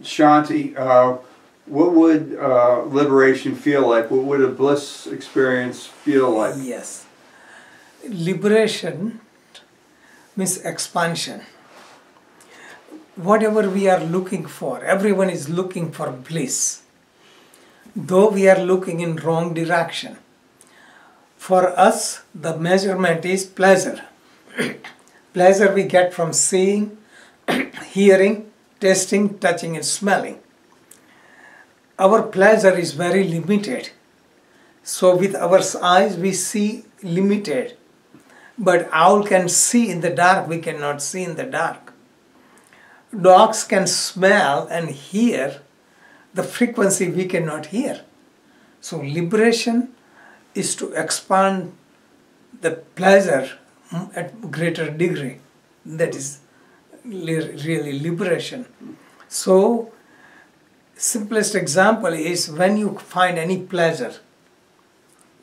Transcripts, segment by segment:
Shanti, what would liberation feel like? What would a bliss experience feel like? Yes. Liberation means expansion. Whatever we are looking for, everyone is looking for bliss, though we are looking in wrong direction. For us, the measurement is pleasure. Pleasure we get from seeing, hearing, tasting, touching, and smelling. Our pleasure is very limited. So with our eyes we see limited. But owl can see in the dark, we cannot see in the dark. Dogs can smell and hear the frequency we cannot hear. So liberation is to expand the pleasure at greater degree. That is really liberation. So simplest example is when you find any pleasure.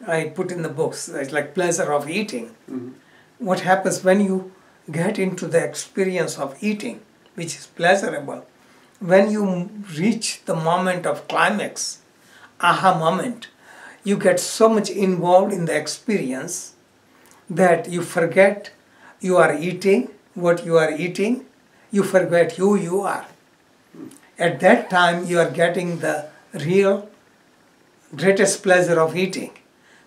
I put in the books, it's like pleasure of eating. Mm-hmm. What happens when you get into the experience of eating, which is pleasurable, when you reach the moment of climax, aha moment, you get so much involved in the experience that you forget you are eating, what you are eating, you forget who you are. At that time you are getting the real greatest pleasure of eating.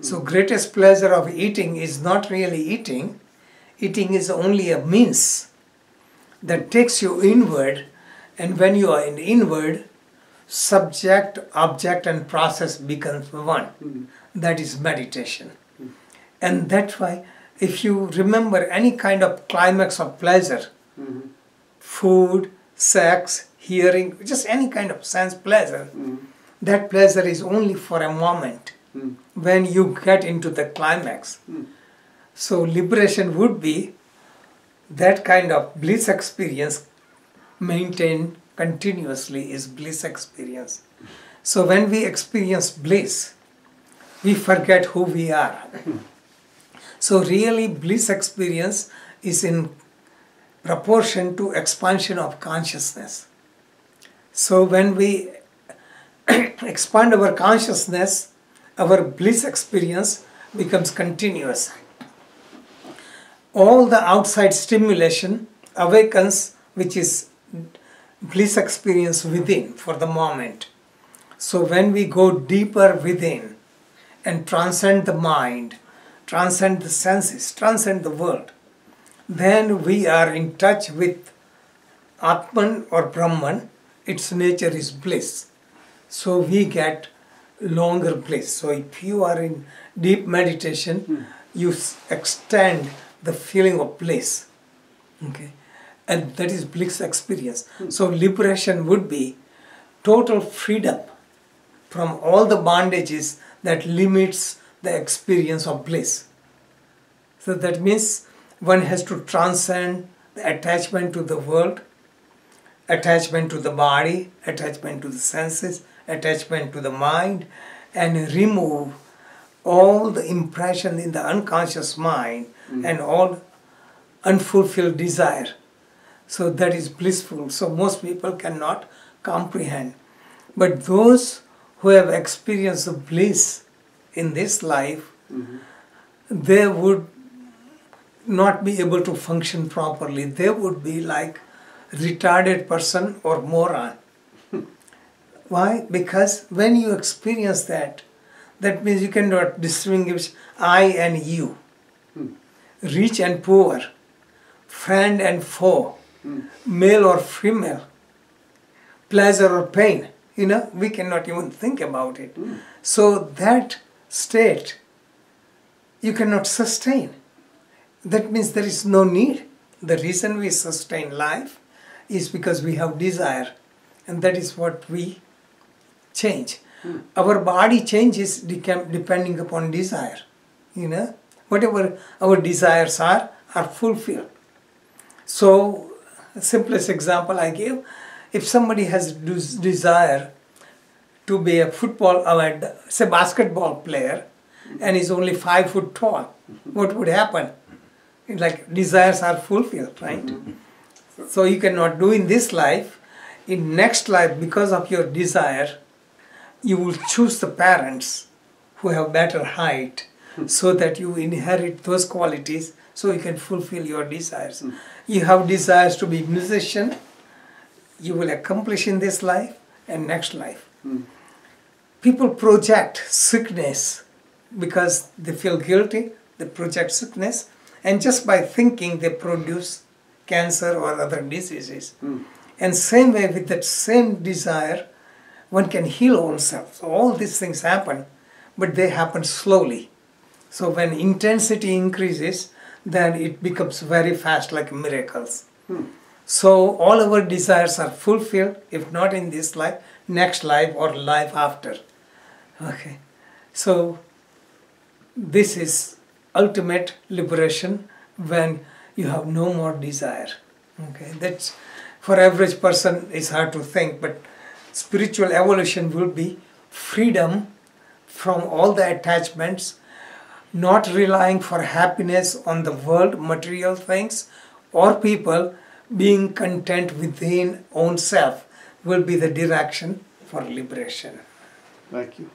So greatest pleasure of eating is not really eating. Eating is only a means that takes you inward, and when you are in inward, subject, object and process becomes one. Mm-hmm. That is meditation. Mm-hmm. And that's why if you remember any kind of climax of pleasure, mm-hmm. food, sex, hearing, just any kind of sense pleasure, mm-hmm. that pleasure is only for a moment. Mm. When you get into the climax. Mm. So liberation would be that kind of bliss experience maintained continuously is bliss experience. So when we experience bliss, we forget who we are. So really bliss experience is in proportion to expansion of consciousness. So when we expand our consciousness, our bliss experience becomes continuous. All the outside stimulation awakens, which is bliss experience within for the moment. So when we go deeper within and transcend the mind, transcend the senses, transcend the world, then we are in touch with Atman or Brahman. Its nature is bliss. So we get longer bliss. So if you are in deep meditation, you extend the feeling of bliss. Okay, and that is bliss experience. So liberation would be total freedom from all the bondages that limits the experience of bliss. So that means one has to transcend the attachment to the world, attachment to the body, attachment to the senses, attachment to the mind, and remove all the impression in the unconscious mind and all unfulfilled desire. So that is blissful. So most people cannot comprehend. But those who have experienced the bliss in this life, they would not be able to function properly. They would be like retarded person or moron. Why? Because when you experience that, that means you cannot distinguish I and you, rich and poor, friend and foe, male or female, pleasure or pain. You know, we cannot even think about it. So that state you cannot sustain. That means there is no need. The reason we sustain life is because we have desire, and that is what we change. Our body changes depending upon desire. You know, whatever our desires are fulfilled. So, simplest example I give, if somebody has desire to be a football, say basketball player, and is only 5 foot tall, what would happen? Like desires are fulfilled, right? So you cannot do in this life. in next life, because of your desire, you will choose the parents who have better height, so that you inherit those qualities, so you can fulfill your desires. You have desires to be musician, you will accomplish in this life and next life. People project sickness because they feel guilty, they project sickness, and just by thinking they produce cancer or other diseases. And same way with that same desire, one can heal oneself. So all these things happen, but they happen slowly. So when intensity increases, then it becomes very fast, like miracles. So all our desires are fulfilled, if not in this life, next life or life after. Okay. So this is ultimate liberation when you have no more desire. Okay. That's for average person it's hard to think, but spiritual evolution will be freedom from all the attachments, not relying for happiness on the world, material things, or people, being content within own self will be the direction for liberation. Thank you.